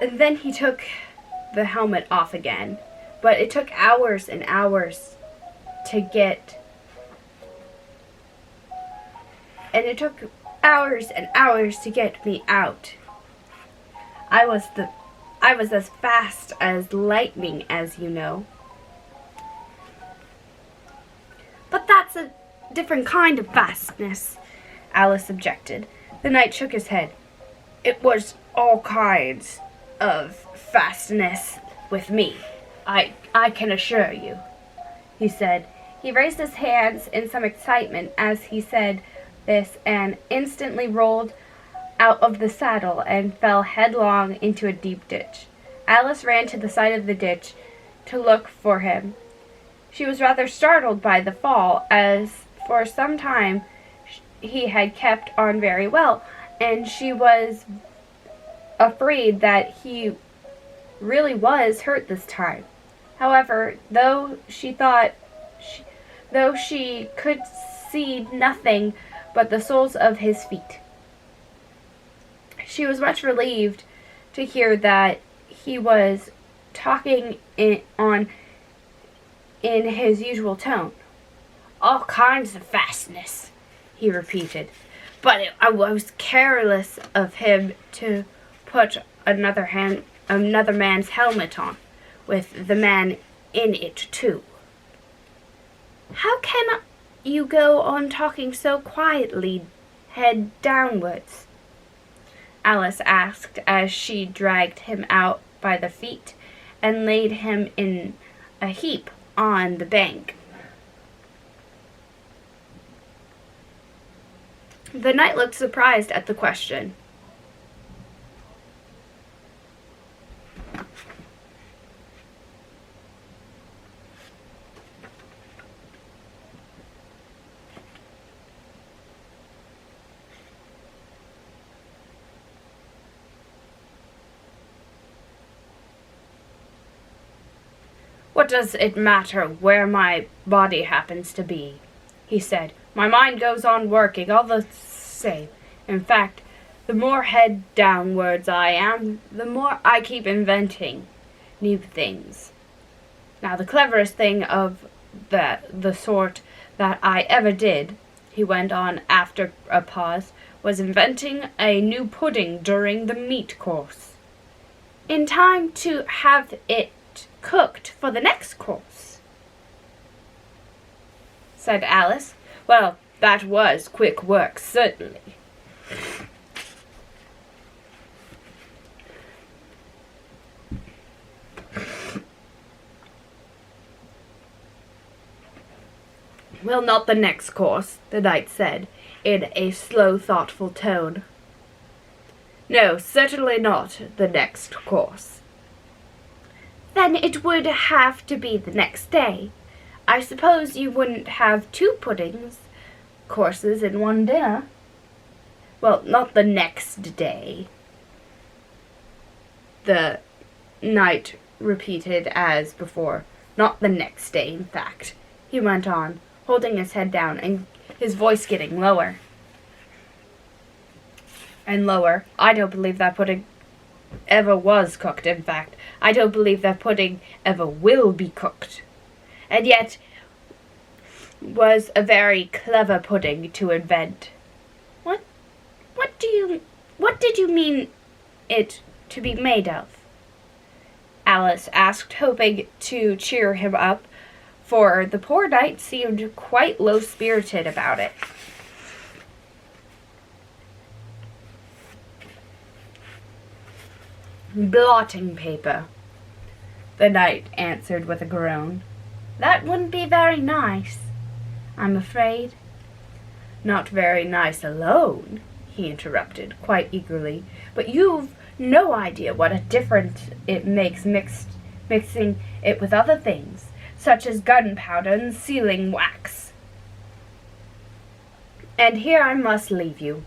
And then he took the helmet off again. But it took hours and hours to get... And it took hours and hours to get me out. I was as fast as lightning, as you know. But that's a different kind of fastness, Alice objected. The knight shook his head. It was all kinds of fastness with me, I can assure you, he said. He raised his hands in some excitement as he said this and instantly rolled out of the saddle and fell headlong into a deep ditch. Alice ran to the side of the ditch to look for him. She was rather startled by the fall, as for some time he had kept on very well, and she was afraid that he really was hurt this time. However, though she could see nothing but the soles of his feet, she was much relieved to hear that he was talking in his usual tone. All kinds of fastness, he repeated. But I was careless of him to put another man's helmet on, with the man in it too. How can you go on talking so quietly, head downwards? Alice asked as she dragged him out by the feet and laid him in a heap on the bank. The knight looked surprised at the question. What does it matter where my body happens to be? He said. My mind goes on working all the same. In fact, the more head downwards I am, the more I keep inventing new things. Now, the cleverest thing of the sort that I ever did, he went on after a pause, was inventing a new pudding during the meat course, in time to have it cooked for the next course, said Alice. Well, that was quick work, certainly. Well, not the next course, the knight said, in a slow, thoughtful tone. No, certainly not the next course. Then it would have to be the next day. I suppose you wouldn't have two puddings courses in one dinner. Well, not the next day, the knight repeated as before. Not the next day, in fact, he went on, holding his head down and his voice getting lower and lower. I don't believe that pudding ever was cooked. In fact, I don't believe that pudding ever will be cooked. And yet, was a very clever pudding to invent. What did you mean it to be made of? Alice asked, hoping to cheer him up, for the poor knight seemed quite low-spirited about it. Blotting paper, the knight answered with a groan. That wouldn't be very nice, I'm afraid. Not very nice alone, he interrupted quite eagerly, but you've no idea what a difference it makes mixing it with other things, such as gunpowder and sealing wax. And here I must leave you.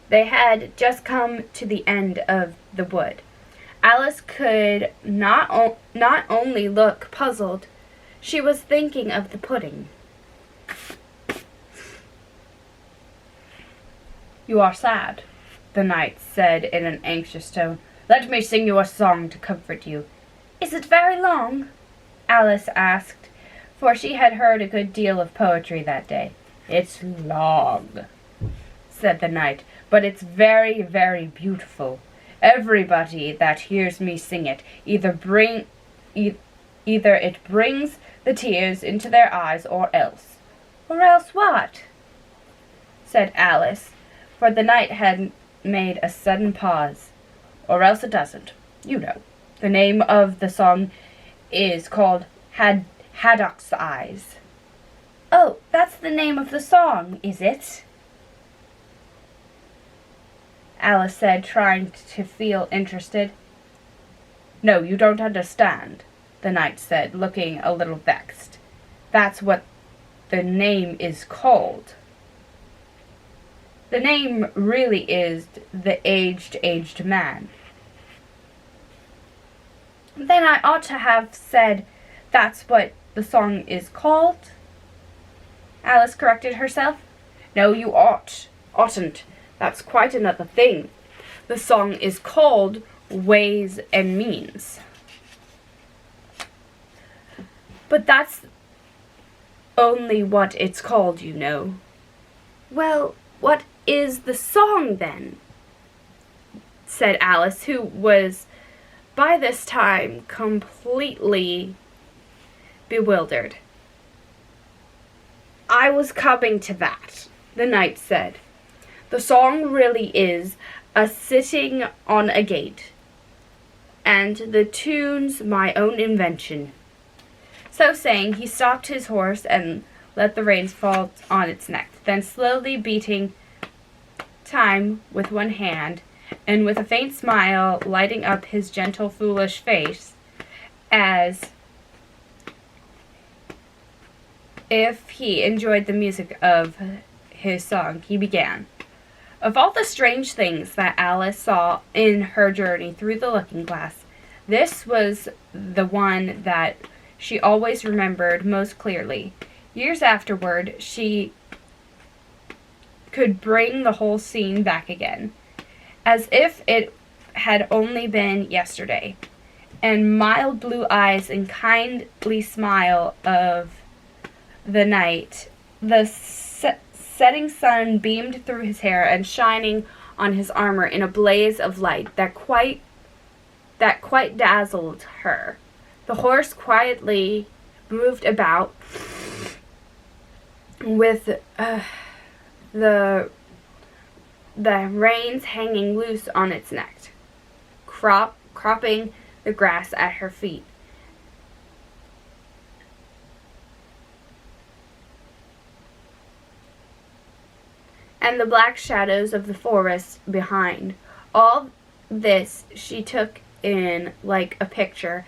They had just come to the end of the wood. Alice could not only look puzzled, she was thinking of the pudding. You are sad, the knight said in an anxious tone. Let me sing you a song to comfort you." "Is it very long?" Alice asked, for she had heard a good deal of poetry that day. "It's long," said the knight, "but it's very, very beautiful. Everybody that hears me sing it either it brings the tears into their eyes, or else." "Or else what?" said Alice, for the knight had made a sudden pause. "Or else it doesn't. You know. The name of the song is called Haddock's Eyes." "Oh, that's the name of the song, is it?" Alice said, trying to feel interested. "No, you don't understand," the knight said, looking a little vexed. "That's what the name is called. The name really is The Aged Man." "Then I ought to have said that's what the song is called," Alice corrected herself. "No, you oughtn't. That's quite another thing. The song is called Ways and Means." "But that's only what it's called, you know." "Well, what is the song, then?" said Alice, who was by this time completely bewildered. "I was coming to that," the knight said. "The song really is a sitting on a gate, and the tune's my own invention." So saying, he stopped his horse and let the reins fall on its neck, then slowly beating time with one hand, and with a faint smile lighting up his gentle, foolish face, as if he enjoyed the music of his song, he began. Of all the strange things that Alice saw in her journey through the looking-glass, this was the one that she always remembered most clearly. Years afterward, she could bring the whole scene back again, as if it had only been yesterday, and mild blue eyes and kindly smile of the night. The setting sun beamed through his hair and shining on his armor in a blaze of light that quite dazzled her. The horse quietly moved about with the reins hanging loose on its neck, cropping the grass at her feet. And the black shadows of the forest behind. All this she took in like a picture,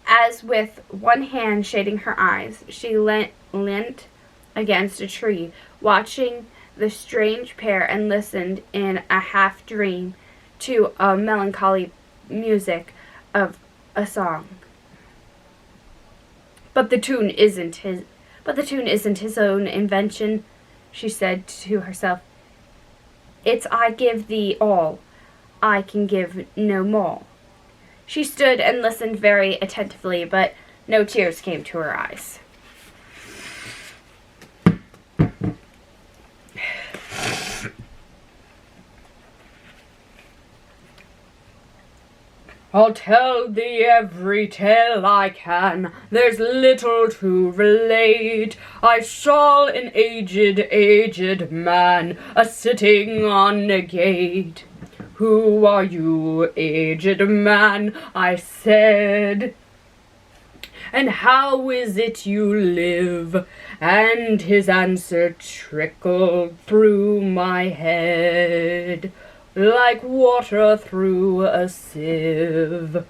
as with one hand shading her eyes, she leant against a tree, watching the strange pair, and listened in a half-dream to a melancholy music of a song. But the tune isn't his own invention," she said to herself. "It's I give thee all, I can give no more." She stood and listened very attentively, but no tears came to her eyes. "I'll tell thee every tale I can, there's little to relate. I saw an aged man, a-sitting on a gate. 'Who are you, aged man?' I said, 'and how is it you live?' And his answer trickled through my head like water through a sieve.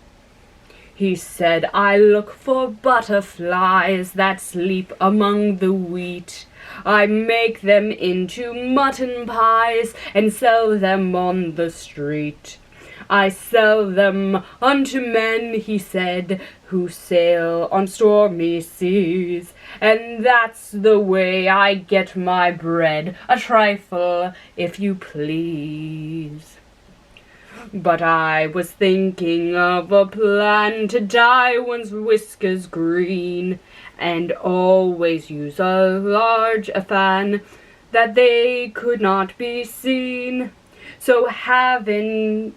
He said, 'I look for butterflies that sleep among the wheat. I make them into mutton pies and sell them on the street. I sell them unto men,' he said, 'who sail on stormy seas, and that's the way I get my bread, a trifle, if you please.' But I was thinking of a plan to dye one's whiskers green, and always use a large fan, that they could not be seen. So having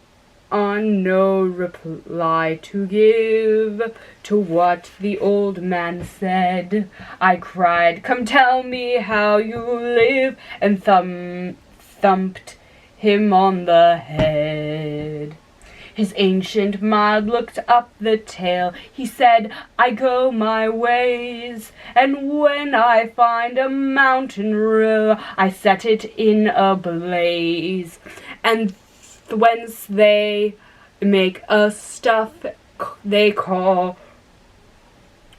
on no reply to give to what the old man said, I cried, "Come tell me how you live," and thumped him on the head. His ancient mind looked up the tale. He said, "I go my ways, and when I find a mountain rill, I set it in a blaze, and whence they make a stuff they call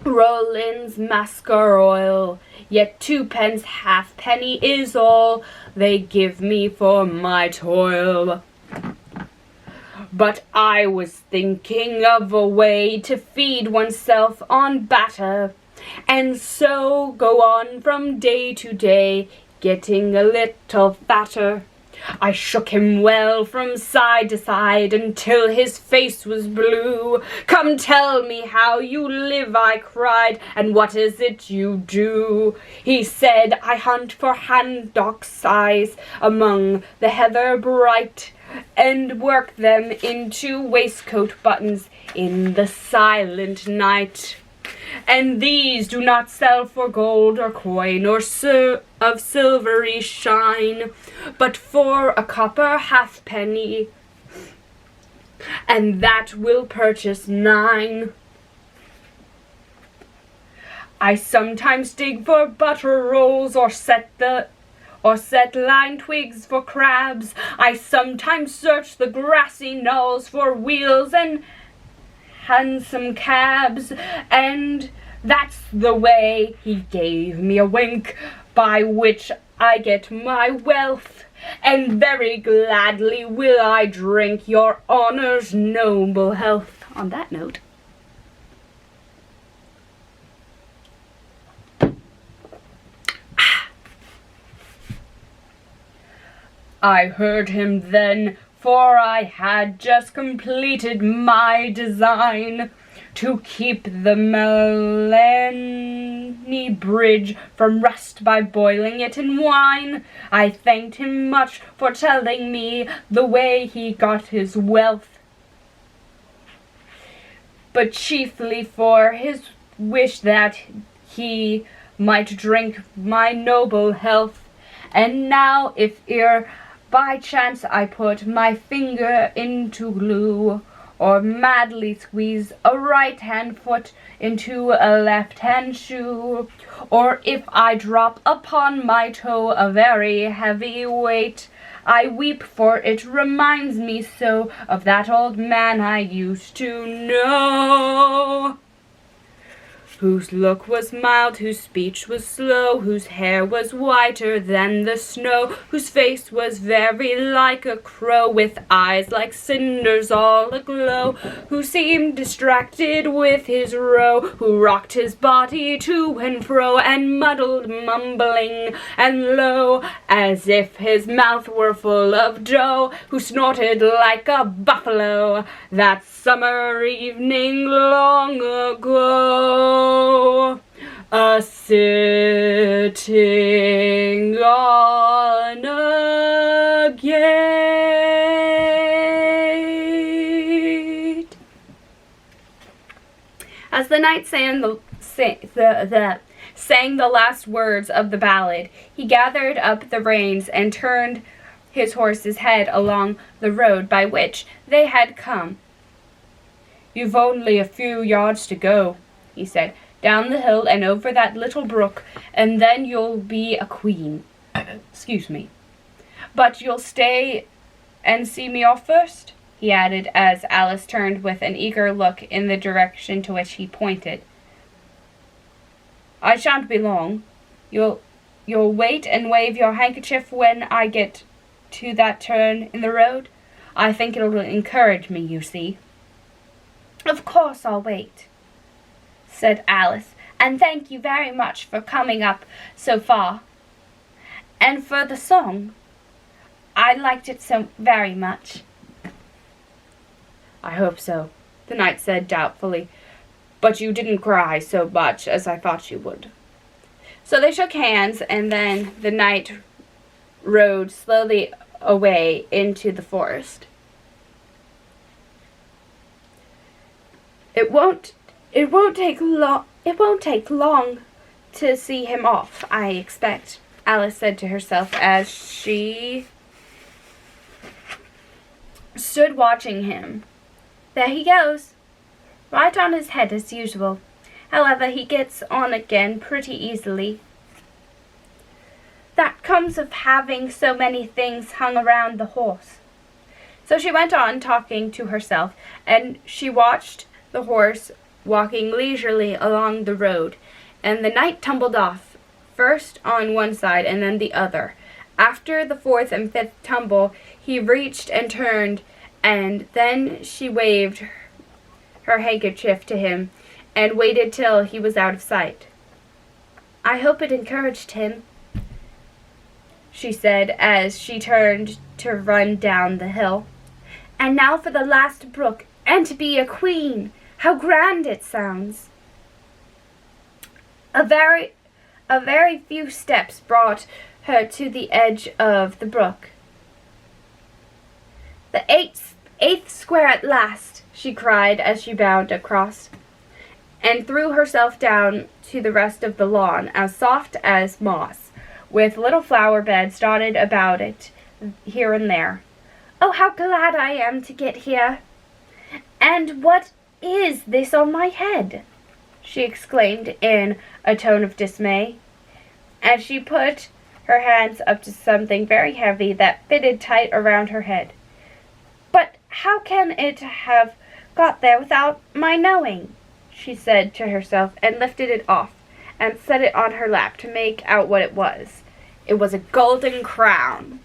Roland's mascar oil. Yet 2 pence halfpenny is all they give me for my toil." But I was thinking of a way to feed oneself on batter, and so go on from day to day, getting a little fatter. I shook him well from side to side until his face was blue. "Come tell me how you live," I cried, "and what is it you do?" He said, "I hunt for handocks' size among the heather bright, and work them into waistcoat buttons in the silent night. And these do not sell for gold or coin or of silvery shine, but for a copper halfpenny, and that will purchase 9. I sometimes dig for butter rolls, or set line twigs for crabs. I sometimes search the grassy knolls for wheels and hansom cabs, and that's the way," he gave me a wink, "by which I get my wealth, and very gladly will I drink your honour's noble health." On that note, I heard him then, for I had just completed my design to keep the Melanie Bridge from rust by boiling it in wine. I thanked him much for telling me the way he got his wealth, but chiefly for his wish that he might drink my noble health. And now, if by chance I put my finger into glue, or madly squeeze a right-hand foot into a left-hand shoe, or if I drop upon my toe a very heavy weight, I weep, for it reminds me so of that old man I used to know, whose look was mild, whose speech was slow, whose hair was whiter than the snow, whose face was very like a crow, with eyes like cinders all aglow, who seemed distracted with his row, who rocked his body to and fro, and muddled, mumbling and low, as if his mouth were full of dough, who snorted like a buffalo that summer evening long ago, a-sitting on a gate. As the knight sang the last words of the ballad, he gathered up the reins and turned his horse's head along the road by which they had come. "You've only a few yards to go," he said, "down the hill and over that little brook, and then you'll be a queen." Excuse me. "But you'll stay and see me off first?" he added, as Alice turned with an eager look in the direction to which he pointed. "I shan't be long. You'll wait and wave your handkerchief when I get to that turn in the road? I think it'll encourage me, you see." "Of course I'll wait," said Alice, "and thank you very much for coming up so far. And for the song, I liked it so very much." I hope so, the knight said doubtfully. But you didn't cry so much as I thought you would. So they shook hands, and then the knight rode slowly away into the forest. It won't take long to see him off, I expect, Alice said to herself as she stood watching him. There he goes, right on his head as usual. However, he gets on again pretty easily. That comes of having so many things hung around the horse. So she went on talking to herself, and she watched the horse walking leisurely along the road, and the knight tumbled off, first on one side and then the other. After the fourth and fifth tumble, he reached and turned, and then she waved her handkerchief to him and waited till he was out of sight. I hope it encouraged him, she said as she turned to run down the hill. And now for the last brook, and to be a queen! How grand it sounds! A very few steps brought her to the edge of the brook. The eighth square at last, she cried as she bounded across, and threw herself down to the rest of the lawn, as soft as moss, with little flower beds dotted about it here and there. Oh, how glad I am to get here! And what is this on my head? She exclaimed in a tone of dismay, as she put her hands up to something very heavy that fitted tight around her head. But how can it have got there without my knowing? She said to herself, and lifted it off and set it on her lap to make out what it was. It was a golden crown.